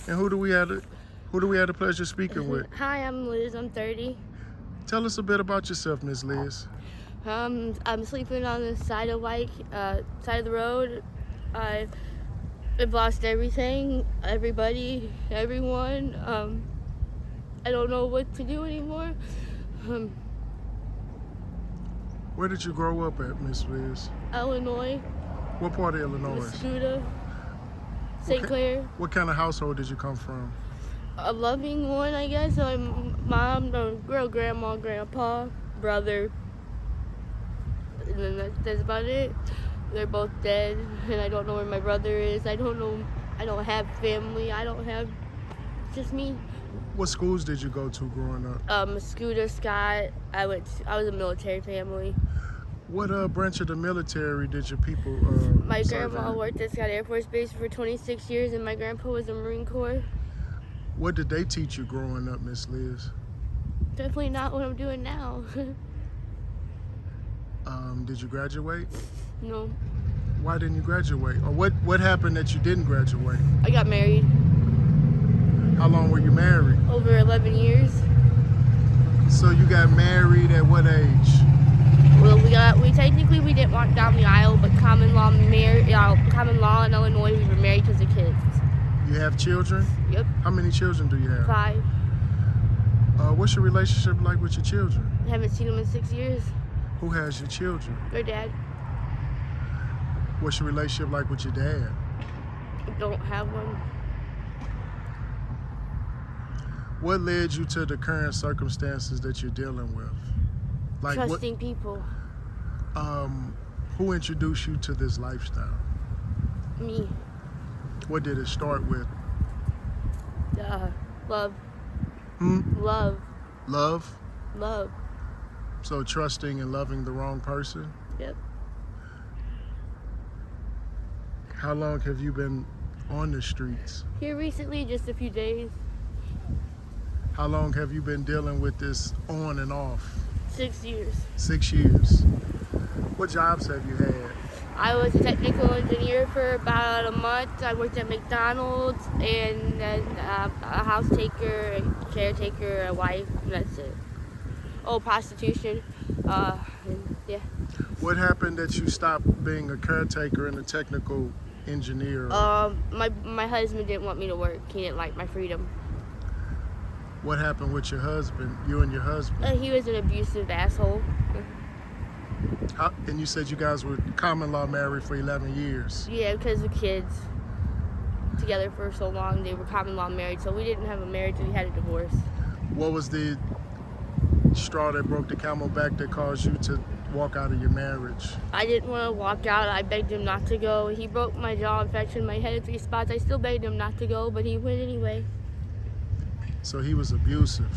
And who do we have the pleasure of speaking with? Hi, I'm Liz. I'm 30. Tell us a bit about yourself, Miss Liz. I'm sleeping on the side of side of the road. I've lost everything, everybody, everyone. I don't know what to do anymore. Where did you grow up at, Miss Liz? Illinois, What part of Illinois? Mascuda, St. Clair. What kind of household did you come from? A loving one, I guess. My mom, grandma, grandpa, brother, and then that's about it. They're both dead, and I don't know where my brother is. I don't know. I don't have family. It's just me. What schools did you go to growing up? Scooter, Scott. I was a military family. What branch of the military did your people My serve grandma in? worked at Scott Air Force Base for 26 years, and my grandpa was a Marine Corps. What did they teach you growing up, Miss Liz? Definitely not what I'm doing now. Did you graduate? No. Why didn't you graduate? Or what happened that you didn't graduate? I got married How long were you married? over 11 years. So you got married at what age? Well, we didn't walk down the aisle, but common law in Illinois, we were married because of kids. You have children? Yep. How many children do you have? 5. What's your relationship like with your children? I haven't seen them in 6 years. Who has your children? Their dad. What's your relationship like with your dad? Don't have one. What led you to the current circumstances that you're dealing with? Like Trusting people. who introduced you to this lifestyle? Me. What did it start with? Love. Love? Love. So trusting and loving the wrong person? Yep. How long have you been on the streets? Here recently, just a few days. How long have you been dealing with this on and off? 6 years. 6 years. What jobs have you had? I was a technical engineer for about a month. I worked at McDonald's, and then a house taker, a caretaker, a wife, and that's it. Oh, prostitution. And yeah. What happened that you stopped being a caretaker and a technical engineer? My husband didn't want me to work. He didn't like my freedom. What happened with your husband, you and your husband? He was an abusive asshole. And you said you guys were common law married for 11 years. Yeah, because the kids together for so long, they were common law married, so we didn't have a marriage, we had a divorce. What was the straw that broke the camel back that caused you to walk out of your marriage? I didn't want to walk out. I begged him not to go. He broke my jaw infection, my head in 3 spots. I still begged him not to go, but he went anyway. So he was abusive.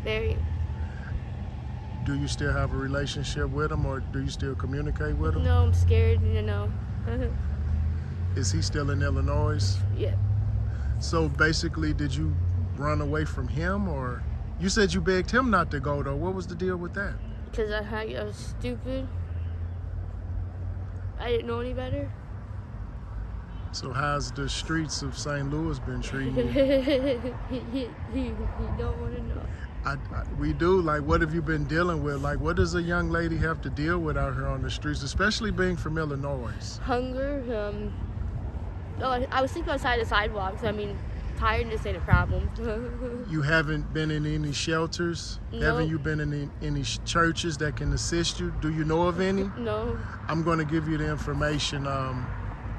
Very. Do you still have a relationship with him, or do you still communicate with him? No, I'm scared, you know. Is he still in Illinois? Yeah. So basically, did you run away from him, or you said you begged him not to go though? What was the deal with that? Because I was stupid. I didn't know any better. So how's the streets of St. Louis been treating you? You don't want to know. We do. Like, what have you been dealing with? Like, what does a young lady have to deal with out here on the streets, especially being from Illinois? Hunger. I was sleeping outside the sidewalks. I mean, tiredness ain't a problem. You haven't been in any shelters? No. Haven't you been in any churches that can assist you? Do you know of any? No. I'm going to give you the information.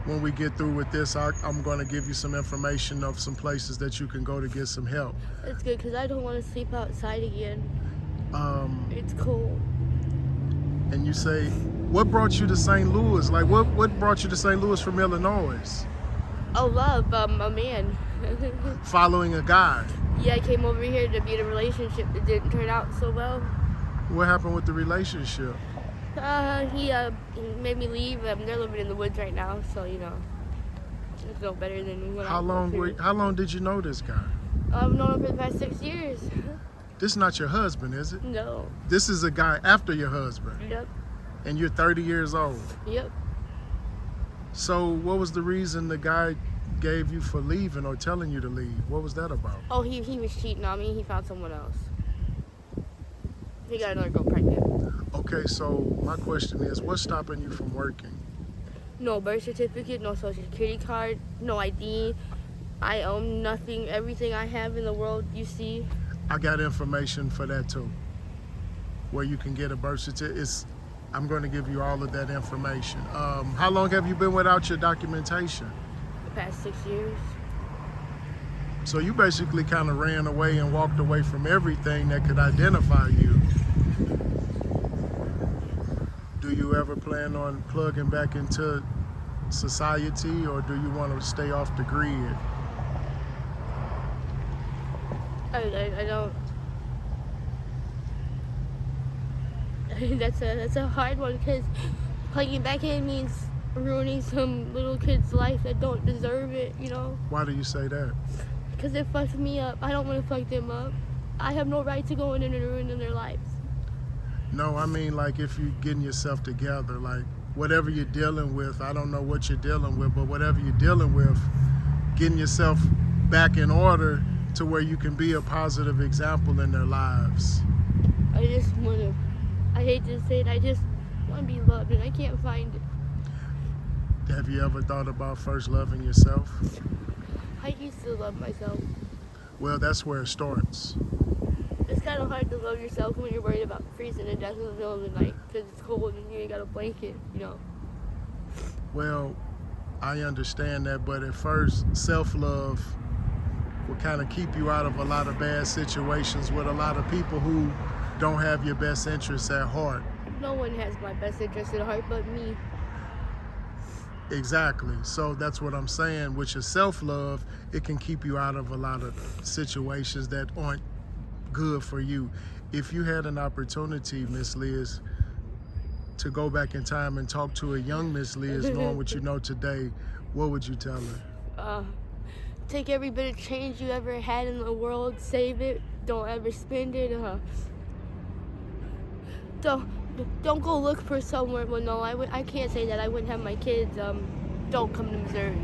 When we get through with this, I'm going to give you some information of some places that you can go to get some help. That's good, because I don't want to sleep outside again. It's cold. And you say, what brought you to St. Louis? Like, what brought you to St. Louis from Illinois? Oh, love, a man. Following a guy. Yeah, I came over here to be in a relationship that didn't turn out so well. What happened with the relationship? He made me leave. They're living in the woods right now, so you know, it's no better than when How long did you know this guy? I've known him for the past 6 years. This is not your husband, is it? No. This is a guy after your husband. Yep. And you're 30 years old. Yep. So what was the reason the guy gave you for leaving or telling you to leave? What was that about? Oh, he was cheating on me. He found someone else. He got another girl pregnant. Okay, so my question is, what's stopping you from working? No birth certificate, no social security card, no ID. I own nothing. Everything I have in the world, you see. I got information for that too, where you can get a birth certificate. I'm going to give you all of that information. How long have you been without your documentation? The past 6 years. So you basically kind of ran away and walked away from everything that could identify you. Do you ever plan on plugging back into society, or do you want to stay off the grid? I don't. That's a hard one, because plugging back in means ruining some little kid's life that don't deserve it, you know? Why do you say that? Because they fucked me up. I don't want to fuck them up. I have no right to go in and ruin their lives. No, I mean, like, if you're getting yourself together, like whatever you're dealing with, I don't know what you're dealing with, but whatever you're dealing with, getting yourself back in order to where you can be a positive example in their lives. I just want to, I hate to say it, I just want to be loved, and I can't find it. Have you ever thought about first loving yourself? I used to love myself. Well, that's where it starts. It's kind of hard to love yourself when you're worried about freezing to death in the middle of the night because it's cold and you ain't got a blanket, you know. Well, I understand that, but at first, self-love will kind of keep you out of a lot of bad situations with a lot of people who don't have your best interests at heart. No one has my best interest at heart but me. Exactly. So that's what I'm saying. With your self-love, it can keep you out of a lot of situations that aren't good for you. If you had an opportunity, Miss Liz, to go back in time and talk to a young Miss Liz, knowing what you know today, what would you tell her? Take every bit of change you ever had in the world, save it, don't ever spend it. Don't go look for somewhere. Well, no, I can't say that. I wouldn't have my kids. Don't come to Missouri.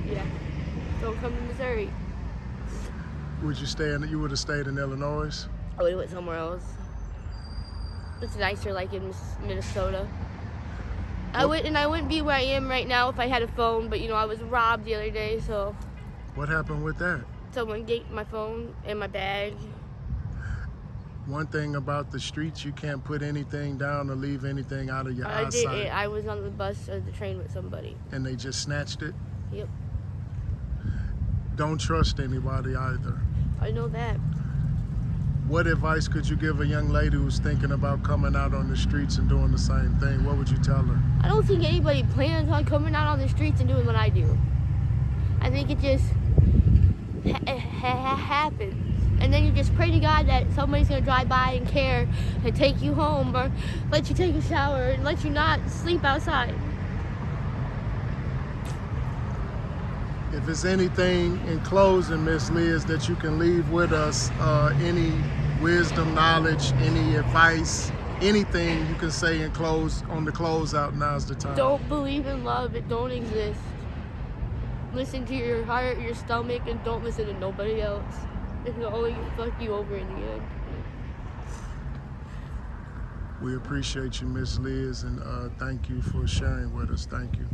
Yeah, don't come to Missouri. Would you you would have stayed in Illinois? I would have went somewhere else. It's nicer, like in Minnesota. I wouldn't be where I am right now if I had a phone, but you know, I was robbed the other day, so. What happened with that? Someone gave my phone and my bag. One thing about the streets, you can't put anything down or leave anything out of your eyesight. I was on the bus or the train with somebody. And they just snatched it? Yep. Don't trust anybody either. I know that. What advice could you give a young lady who's thinking about coming out on the streets and doing the same thing? What would you tell her? I don't think anybody plans on coming out on the streets and doing what I do. I think it just happens. And then you just pray to God that somebody's going to drive by and care and take you home or let you take a shower and let you not sleep outside. If there's anything in closing, Miss Liz, that you can leave with us, any wisdom, knowledge, any advice, anything you can say in on the closeout, now's the time. Don't believe in love. It don't exist. Listen to your heart, your stomach, and don't listen to nobody else. It'll only fuck you over in the end. We appreciate you, Miss Liz, and thank you for sharing with us. Thank you.